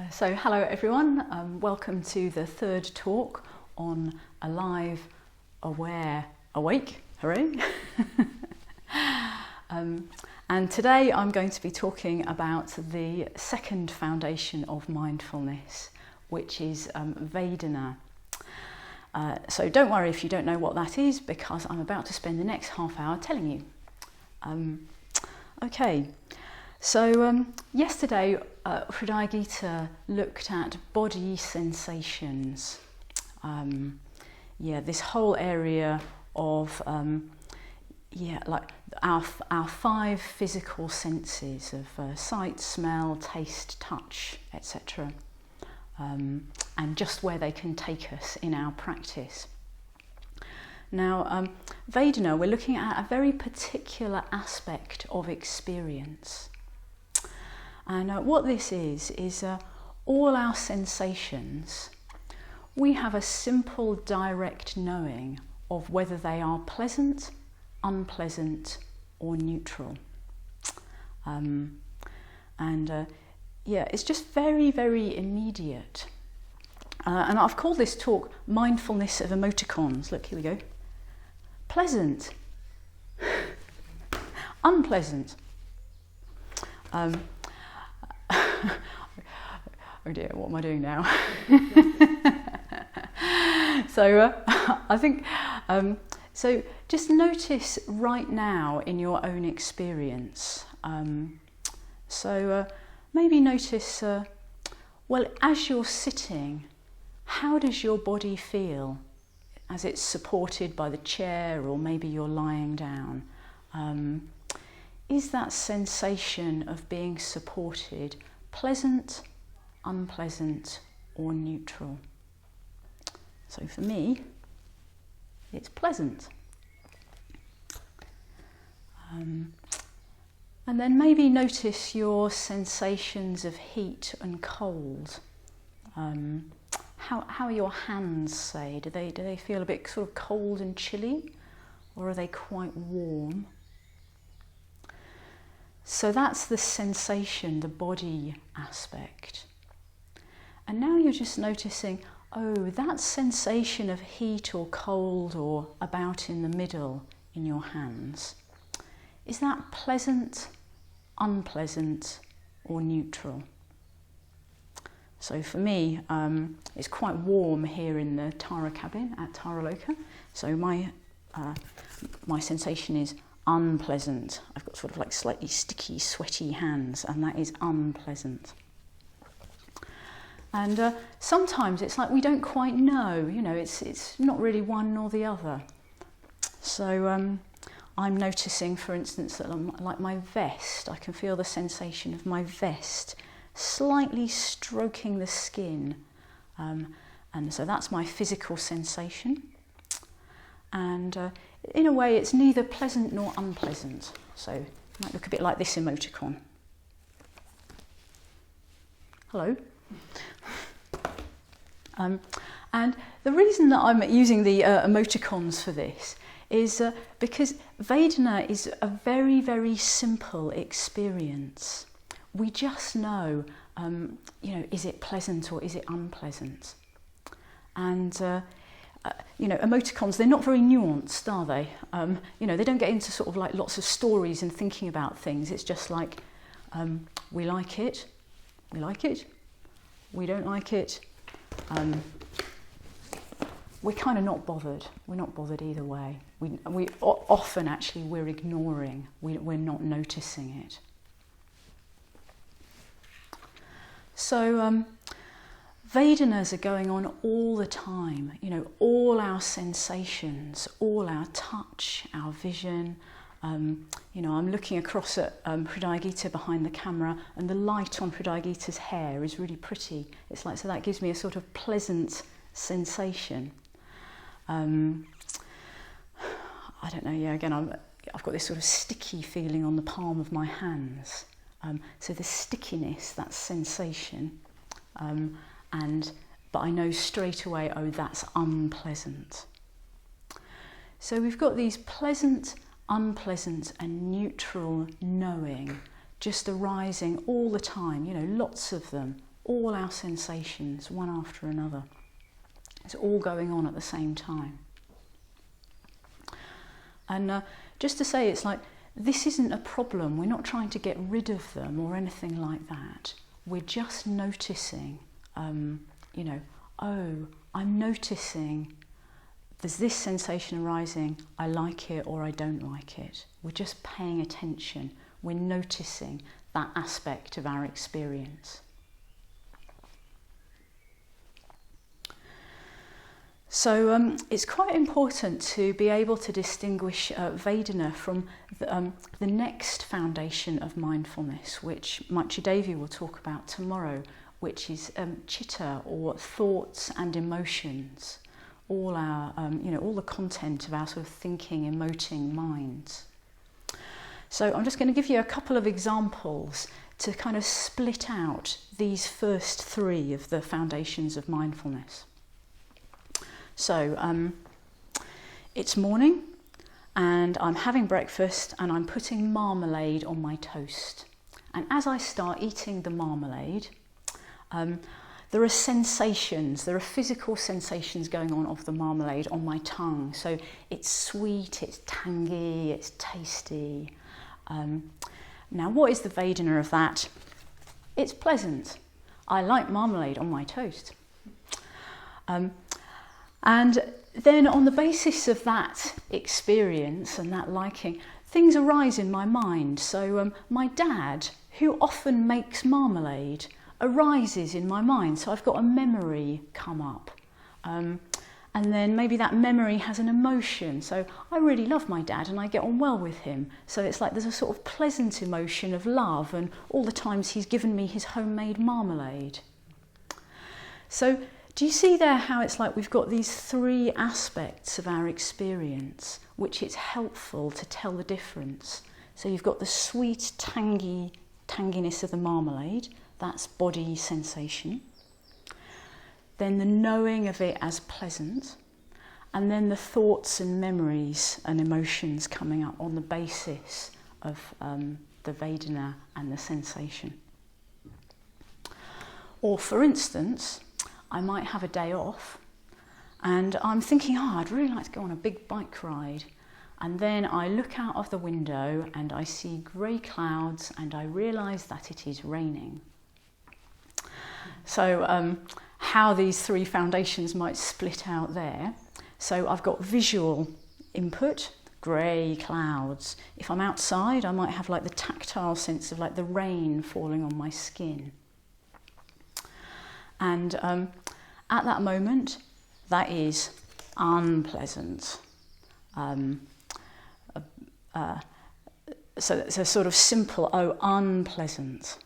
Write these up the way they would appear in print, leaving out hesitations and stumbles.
So hello everyone, welcome to the third talk on Alive, Aware, Awake, hooray! And today I'm going to be talking about the second foundation of mindfulness, which is vedana. So don't worry if you don't know what that is, because I'm about to spend the next half hour telling you. Okay. So yesterday Hridaya Gita looked at body sensations. This whole area of like our five physical senses of sight, smell, taste, touch, etc. And just where they can take us in our practice. Now, vedana, we're looking at a very particular aspect of experience. And what this is all our sensations, we have a simple direct knowing of whether they are pleasant, unpleasant or neutral. It's just very, very immediate. And I've called this talk Mindfulness of Emoticons. Look, here we go. Pleasant, unpleasant. Oh dear, what am I doing now? I think, so just notice right now in your own experience. Maybe notice, as you're sitting, how does your body feel as it's supported by the chair, or maybe you're lying down? Is that sensation of being supported pleasant, unpleasant or neutral? So for me, it's pleasant. And then maybe notice your sensations of heat and cold. How are your hands, say? Do they feel a bit sort of cold and chilly, or are they quite warm? So that's the sensation, the body aspect. And now you're just noticing, that sensation of heat or cold or about in the middle in your hands, is that pleasant, unpleasant or neutral? So for me, it's quite warm here in the Tara cabin at Taraloka. So my sensation is unpleasant. I've got sort of like slightly sticky, sweaty hands, and that is unpleasant. And sometimes it's like we don't quite know, it's not really one nor the other. So I'm noticing, for instance, that like my vest, I can feel the sensation of my vest slightly stroking the skin. And so that's my physical sensation. And in a way, it's neither pleasant nor unpleasant. So it might look a bit like this emoticon. Hello. And the reason that I'm using the emoticons for this is because vedana is a very, very simple experience. We just know, is it pleasant or is it unpleasant? And emoticons, they're not very nuanced, are they? They don't get into sort of like lots of stories and thinking about things. It's just like, we like it, we don't like it. We're kind of not bothered. We're not bothered either way. We often actually we're ignoring. We're not noticing it. So vedanas are going on all the time. All our sensations, all our touch, our vision. I'm looking across at Hridaya Gita behind the camera, and the light on Hridaya Gita's hair is really pretty. It's like, so that gives me a sort of pleasant sensation. I don't know, again, I've got this sort of sticky feeling on the palm of my hands. So the stickiness, that sensation, but I know straight away, that's unpleasant. So we've got these pleasant, unpleasant and neutral knowing just arising all the time, lots of them all our sensations, one after another. It's all going on at the same time. And just to say, it's like, this isn't a problem. We're not trying to get rid of them or anything like that. We're just noticing, oh, I'm noticing there's this sensation arising, I like it or I don't like it. We're just paying attention. We're noticing that aspect of our experience. So it's quite important to be able to distinguish vedana from the next foundation of mindfulness, which Maitrisiddhi will talk about tomorrow, which is chitta, or thoughts and emotions, all our, all the content of our sort of thinking, emoting minds. So I'm just going to give you a couple of examples to kind of split out these first three of the foundations of mindfulness. So it's morning and I'm having breakfast and I'm putting marmalade on my toast. And as I start eating the marmalade, there are sensations, there are physical sensations going on of the marmalade on my tongue. So it's sweet, it's tangy, it's tasty. Now, what is the vedana of that? It's pleasant. I like marmalade on my toast. And then on the basis of that experience and that liking, things arise in my mind. So my dad, who often makes marmalade, arises in my mind. So I've got a memory come up. And then maybe that memory has an emotion. So I really love my dad and I get on well with him. So it's like there's a sort of pleasant emotion of love and all the times he's given me his homemade marmalade. So do you see there how it's like we've got these three aspects of our experience, which it's helpful to tell the difference. So you've got the sweet, tanginess of the marmalade, that's body sensation. Then the knowing of it as pleasant, and then the thoughts and memories and emotions coming up on the basis of the vedana and the sensation. Or for instance, I might have a day off and I'm thinking, I'd really like to go on a big bike ride. And then I look out of the window and I see grey clouds and I realise that it is raining. So how these three foundations might split out there. So I've got visual input, grey clouds. If I'm outside, I might have like the tactile sense of like the rain falling on my skin. And at that moment, that is unpleasant. So it's a sort of simple, unpleasant.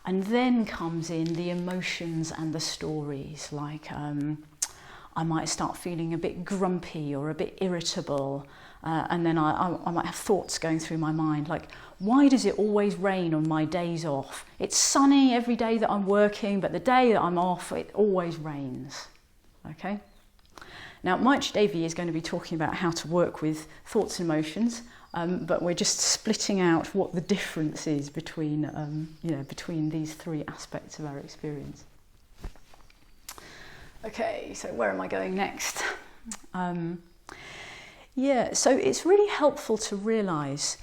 And then comes in the emotions and the stories, like I might start feeling a bit grumpy or a bit irritable, and then I might have thoughts going through my mind, like, why does it always rain on my days off? It's sunny every day that I'm working, but the day that I'm off, it always rains. Okay? Now, Maitrisiddhi is going to be talking about how to work with thoughts and emotions, but we're just splitting out what the difference is between, between these three aspects of our experience. Okay, so where am I going next? So it's really helpful to realise,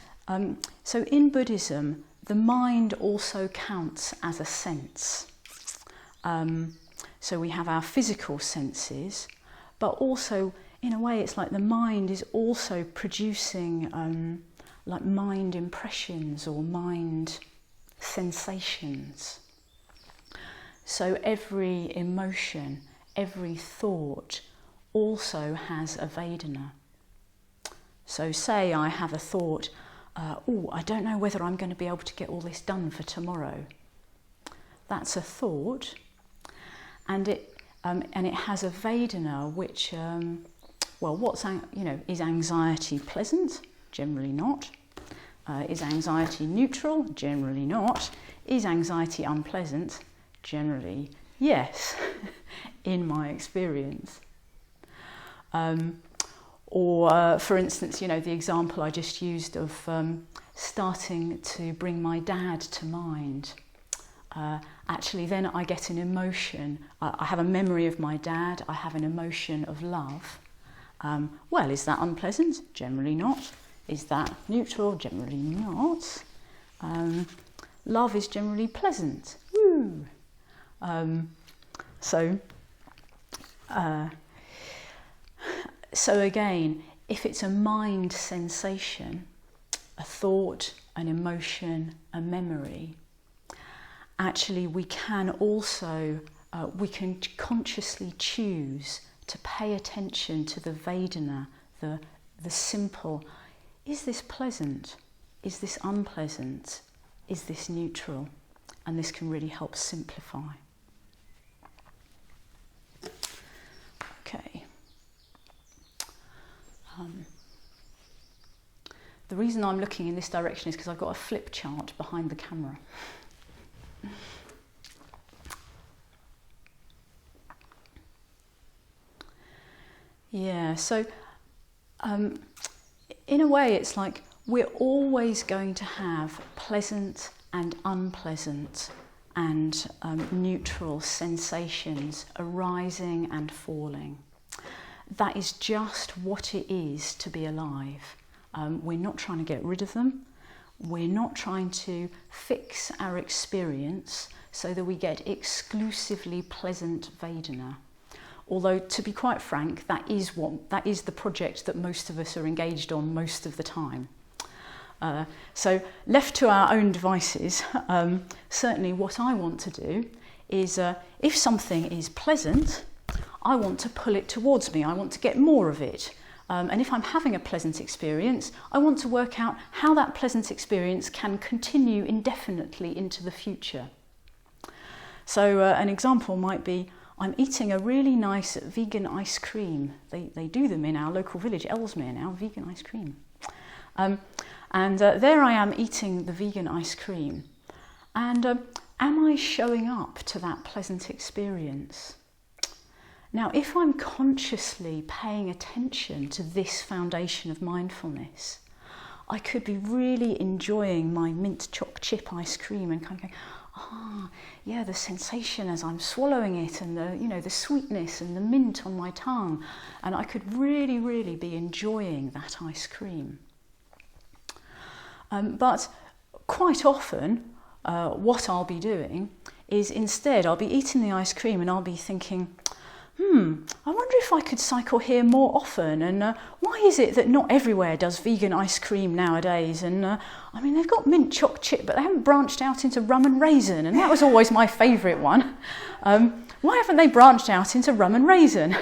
so in Buddhism, the mind also counts as a sense. So we have our physical senses, but also, in a way, it's like the mind is also producing like mind impressions or mind sensations. So every emotion, every thought also has a vedana. So say I have a thought, I don't know whether I'm going to be able to get all this done for tomorrow. That's a thought, and it has a vedana which, is anxiety pleasant? Generally not. Is anxiety neutral? Generally not. Is anxiety unpleasant? Generally yes, in my experience. Or for instance, the example I just used of starting to bring my dad to mind. actually then I get an emotion. I have a memory of my dad, I have an emotion of love. Well, is that unpleasant? Generally not. Is that neutral? Generally not. Love is generally pleasant. Woo! So again, if it's a mind sensation, a thought, an emotion, a memory, actually we can also, we can consciously choose to pay attention to the vedana, the simple, is this pleasant? Is this unpleasant? Is this neutral? And this can really help simplify. Okay. The reason I'm looking in this direction is because I've got a flip chart behind the camera. Yeah, so in a way it's like we're always going to have pleasant and unpleasant and neutral sensations arising and falling. That is just what it is to be alive. We're not trying to get rid of them. We're not trying to fix our experience so that we get exclusively pleasant vedana. Although, to be quite frank, that is the project that most of us are engaged on most of the time. So left to our own devices, certainly what I want to do is, if something is pleasant, I want to pull it towards me. I want to get more of it. And if I'm having a pleasant experience, I want to work out how that pleasant experience can continue indefinitely into the future. So an example might be, I'm eating a really nice vegan ice cream. They do them in our local village, Ellesmere now, vegan ice cream. And there I am eating the vegan ice cream. And am I showing up to that pleasant experience? Now, if I'm consciously paying attention to this foundation of mindfulness, I could be really enjoying my mint choc chip ice cream and kind of going, yeah, the sensation as I'm swallowing it and the sweetness and the mint on my tongue. And I could really, really be enjoying that ice cream. But quite often, what I'll be doing is instead I'll be eating the ice cream and I'll be thinking, I wonder if I could cycle here more often, and why is it that not everywhere does vegan ice cream nowadays? And I mean, they've got mint choc chip, but they haven't branched out into rum and raisin, and that was always my favourite one. Why haven't they branched out into rum and raisin?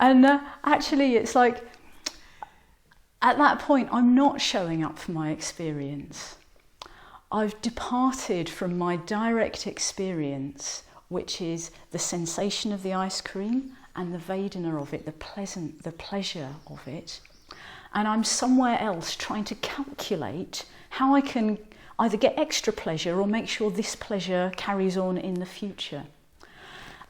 Actually, it's like, at that point, I'm not showing up for my experience. I've departed from my direct experience, which is the sensation of the ice cream and the vedana of it, the pleasure of it. And I'm somewhere else trying to calculate how I can either get extra pleasure or make sure this pleasure carries on in the future.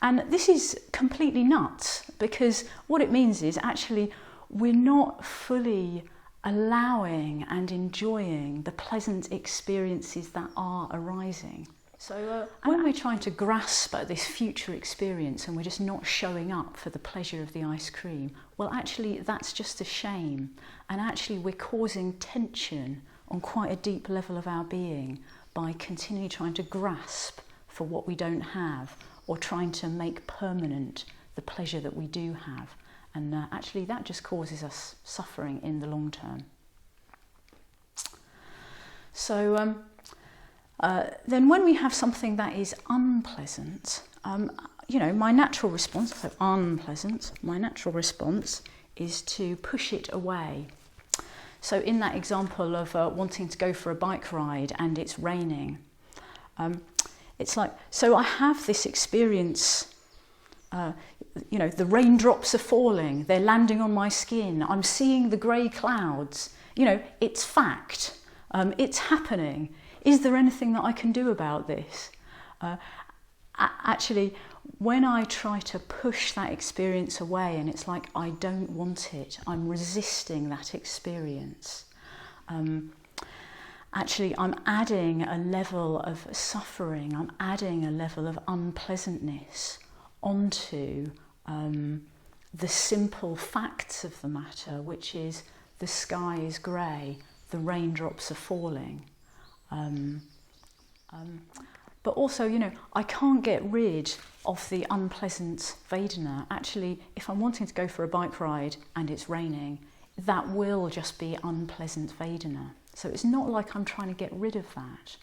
And this is completely nuts, because what it means is actually we're not fully allowing and enjoying the pleasant experiences that are arising. So when we're trying to grasp at this future experience and we're just not showing up for the pleasure of the ice cream, well, actually that's just a shame, and actually we're causing tension on quite a deep level of our being by continually trying to grasp for what we don't have, or trying to make permanent the pleasure that we do have. And actually that just causes us suffering in the long term. So then when we have something that is unpleasant, my natural response, so unpleasant, my natural response is to push it away. So in that example of wanting to go for a bike ride and it's raining, it's like, so I have this experience, the raindrops are falling, they're landing on my skin, I'm seeing the grey clouds, it's fact, it's happening. Is there anything that I can do about this? Actually, when I try to push that experience away and it's like I don't want it, I'm resisting that experience. actually I'm adding a level of suffering, I'm adding a level of unpleasantness onto the simple facts of the matter, which is the sky is grey, the raindrops are falling. But also, I can't get rid of the unpleasant vedana. Actually, if I'm wanting to go for a bike ride and it's raining, that will just be unpleasant vedana. So it's not like I'm trying to get rid of that.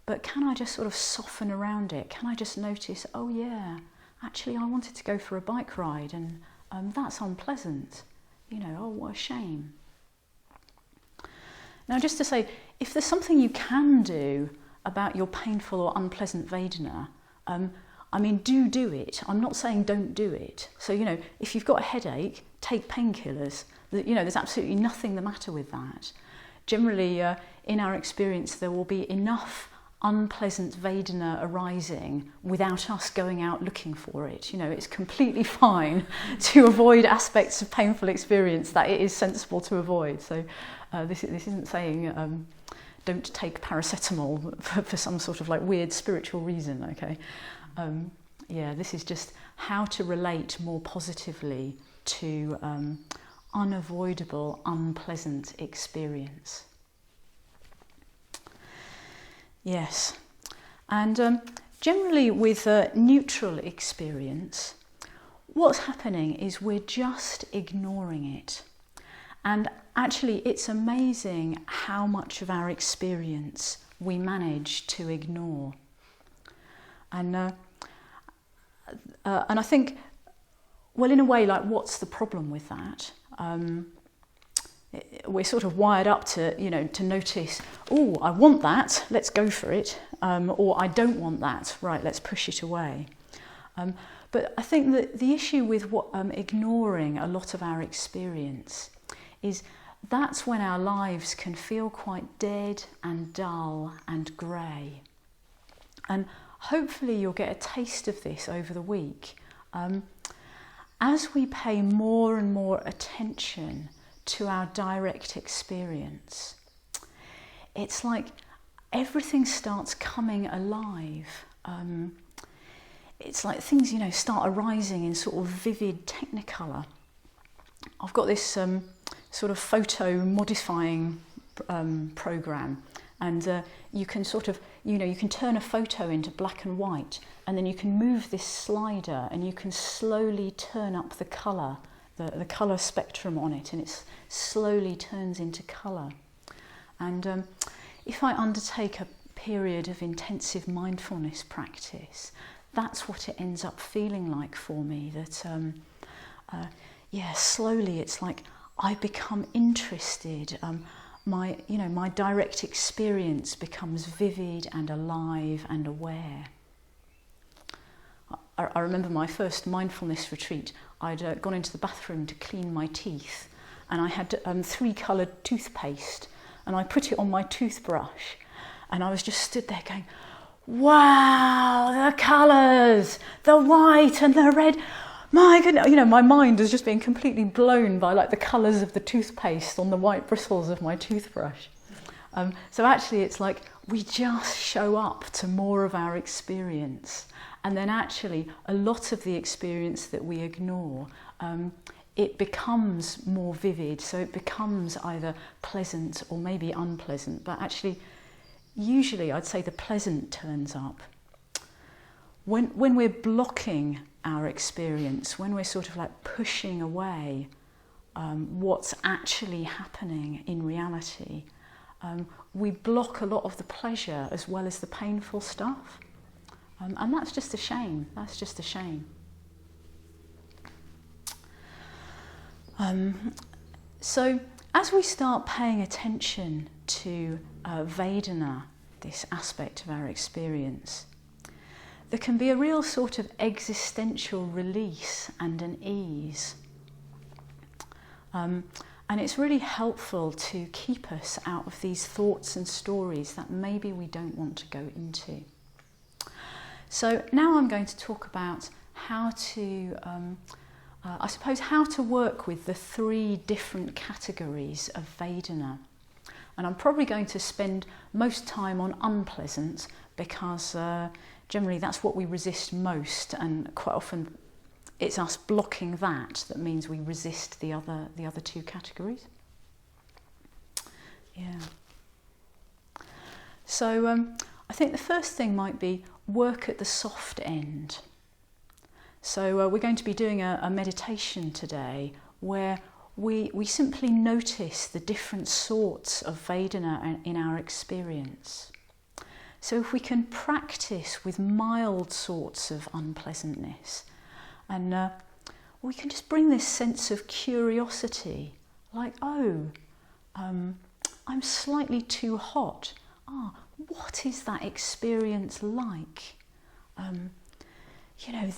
But can I just sort of soften around it? Can I just notice, oh yeah, actually I wanted to go for a bike ride and that's unpleasant. Oh, what a shame. Now, just to say, if there's something you can do about your painful or unpleasant vedana, do it. I'm not saying don't do it. So, if you've got a headache, take painkillers. There's absolutely nothing the matter with that. Generally, in our experience, there will be enough unpleasant vedana arising without us going out looking for it. It's completely fine to avoid aspects of painful experience that it is sensible to avoid. So this isn't saying don't take paracetamol for some sort of like weird spiritual reason, okay? This is just how to relate more positively to unavoidable, unpleasant experience. Yes, and generally with neutral experience, what's happening is we're just ignoring it. And actually it's amazing how much of our experience we manage to ignore. And I think, well, in a way, like, what's the problem with that? We're sort of wired up to, to notice, oh, I want that, let's go for it, or I don't want that, right, let's push it away. But I think that the issue with ignoring a lot of our experience is that's when our lives can feel quite dead and dull and grey. And hopefully you'll get a taste of this over the week. As we pay more and more attention to our direct experience, it's like everything starts coming alive. It's like things, start arising in sort of vivid technicolor. I've got this sort of photo modifying program, and you can sort of, you can turn a photo into black and white, and then you can move this slider and you can slowly turn up the colour, the colour spectrum on it, and it slowly turns into colour. And if I undertake a period of intensive mindfulness practice, that's what it ends up feeling like for me, that slowly it's like I become interested, my direct experience becomes vivid and alive and aware. I remember my first mindfulness retreat. I'd gone into the bathroom to clean my teeth, and I had 3 coloured toothpaste, and I put it on my toothbrush, and I was just stood there going, wow, the colours, the white and the red. My goodness, my mind was just being completely blown by like the colours of the toothpaste on the white bristles of my toothbrush. So actually it's like we just show up to more of our experience, and then actually a lot of the experience that we ignore, it becomes more vivid, so it becomes either pleasant or maybe unpleasant, but actually usually I'd say the pleasant turns up. When we're blocking our experience, when we're sort of like pushing away what's actually happening in reality, we block a lot of the pleasure as well as the painful stuff. And that's just a shame. That's just a shame. So as we start paying attention to vedana, this aspect of our experience, there can be a real sort of existential release and an ease. And it's really helpful to keep us out of these thoughts and stories that maybe we don't want to go into. So now I'm going to talk about how to, how to work with the 3 different categories of vedana. And I'm probably going to spend most time on unpleasant because generally that's what we resist most, and quite often it's us blocking that means we resist the other two categories. Yeah. So I think the first thing might be work at the soft end. So we're going to be doing a meditation today where we simply notice the different sorts of Vedana in our experience. So if we can practice with mild sorts of unpleasantness, and we can just bring this sense of curiosity, like, I'm slightly too hot. What is that experience like?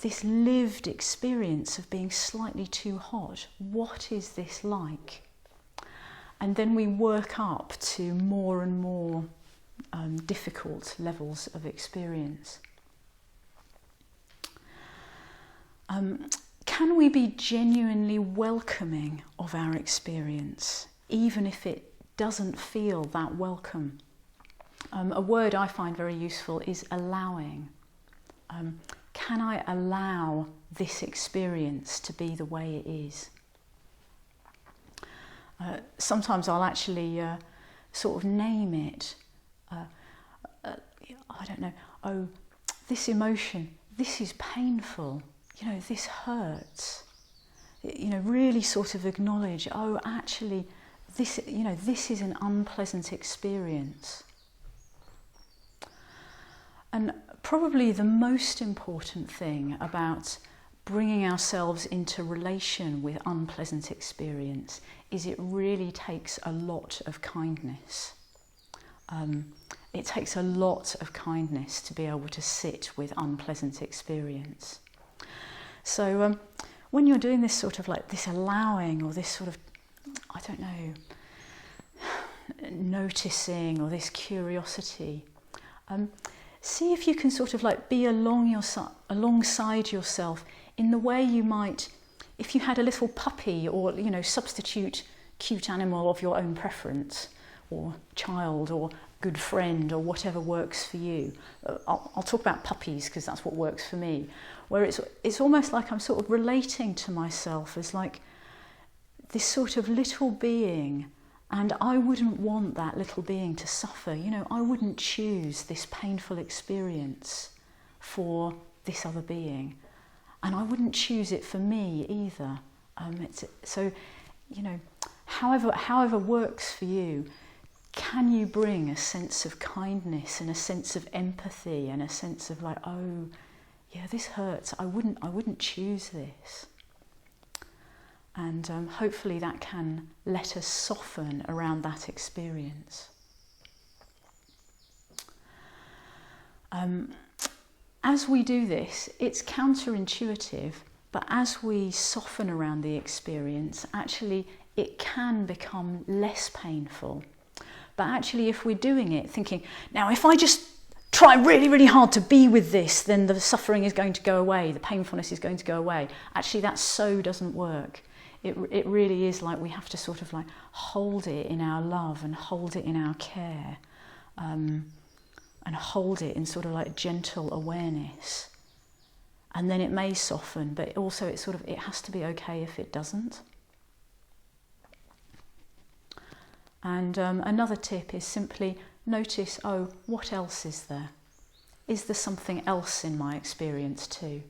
This lived experience of being slightly too hot, what is this like? And then we work up to more and more difficult levels of experience. Can we be genuinely welcoming of our experience, even if it doesn't feel that welcome? A word I find very useful is allowing. Can I allow this experience to be the way it is? Sometimes I'll actually sort of name it. I don't know, this emotion, this is painful, this hurts. Really sort of acknowledge, actually, this is an unpleasant experience. And probably the most important thing about bringing ourselves into relation with unpleasant experience is it really takes a lot of kindness. It takes a lot of kindness to be able to sit with unpleasant experience. So when you're doing this sort of like this allowing or this sort of, noticing or this curiosity, see if you can sort of like be alongside yourself in the way you might if you had a little puppy or, substitute cute animal of your own preference, or child or good friend or whatever works for you. I'll talk about puppies because that's what works for me, where it's almost like I'm sort of relating to myself as like this sort of little being, and I wouldn't want that little being to suffer. I wouldn't choose this painful experience for this other being, and I wouldn't choose it for me either. However works for you, can you bring a sense of kindness and a sense of empathy and a sense of like, this hurts, I wouldn't choose this. And hopefully that can let us soften around that experience. As we do this, it's counterintuitive, but as we soften around the experience, actually it can become less painful. But actually, if we're doing it thinking, now if I just try really, really hard to be with this, then the suffering is going to go away, the painfulness is going to go away. Actually, that so doesn't work. It really is like we have to sort of like hold it in our love and hold it in our care, and hold it in sort of like gentle awareness. And then it may soften, but also it has to be okay if it doesn't. And another tip is simply notice, what else is there? Is there something else in my experience too?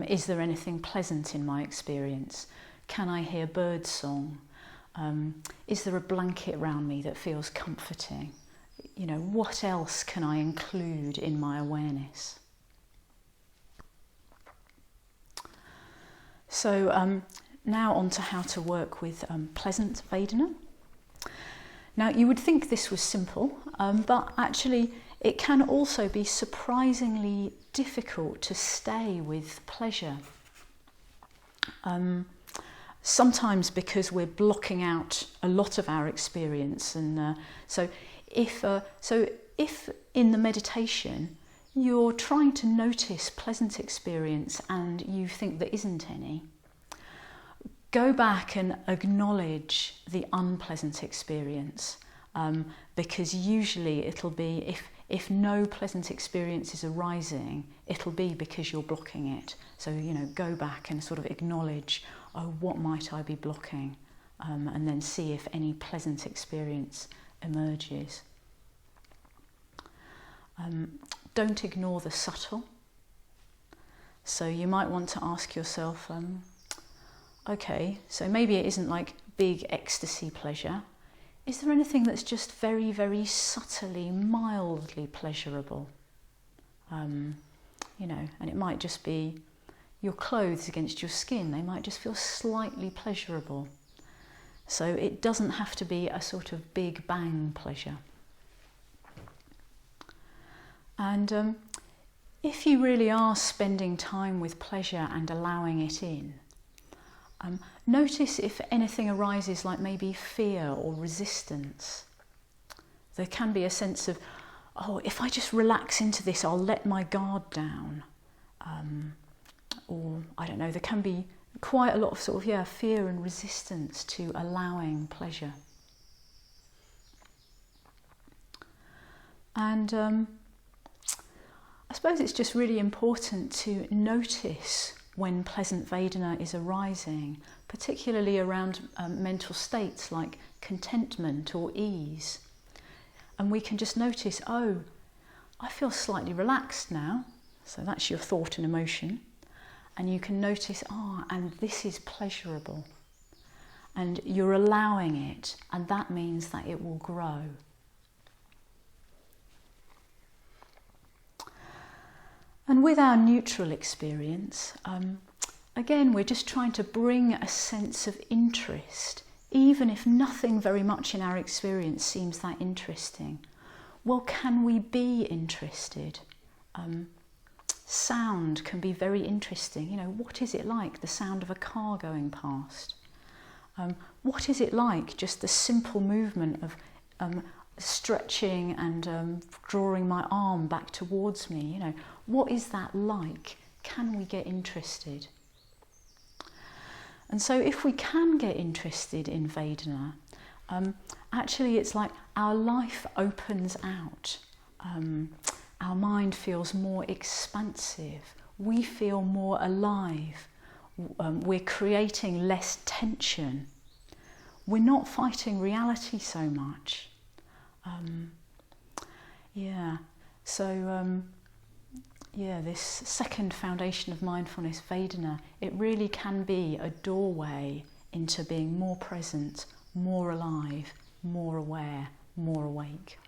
Is there anything pleasant in my experience? Can I hear bird song? Is there a blanket around me that feels comforting? What else can I include in my awareness? So now on to how to work with pleasant Vedana. Now you would think this was simple, but actually it can also be surprisingly difficult to stay with pleasure. Sometimes because we're blocking out a lot of our experience, and so if in the meditation you're trying to notice pleasant experience and you think there isn't any, go back and acknowledge the unpleasant experience, because usually it'll be, if no pleasant experience is arising, it'll be because you're blocking it. So, go back and sort of acknowledge, oh, what might I be blocking? And then see if any pleasant experience emerges. Don't ignore the subtle. So you might want to ask yourself, okay, so maybe it isn't like big ecstasy pleasure. Is there anything that's just very, very subtly, mildly pleasurable? And it might just be your clothes against your skin. They might just feel slightly pleasurable. So it doesn't have to be a sort of big bang pleasure. And if you really are spending time with pleasure and allowing it in, notice if anything arises like maybe fear or resistance. There can be a sense of, oh, if I just relax into this, I'll let my guard down. Or, I don't know, there can be quite a lot of sort of, fear and resistance to allowing pleasure. And I suppose it's just really important to notice when pleasant vedana is arising, particularly around mental states like contentment or ease. And we can just notice, oh, I feel slightly relaxed now. So that's your thought and emotion. And you can notice, and this is pleasurable. And you're allowing it, and that means that it will grow. And with our neutral experience, again, we're just trying to bring a sense of interest, even if nothing very much in our experience seems that interesting. Well, can we be interested? Sound can be very interesting. What is it like, the sound of a car going past? What is it like, just the simple movement of stretching and drawing my arm back towards me? What is that like? Can we get interested? And so if we can get interested in vedana, actually it's like our life opens out. Our mind feels more expansive. We feel more alive. We're creating less tension. We're not fighting reality so much. This second foundation of mindfulness, vedana, it really can be a doorway into being more present, more alive, more aware, more awake.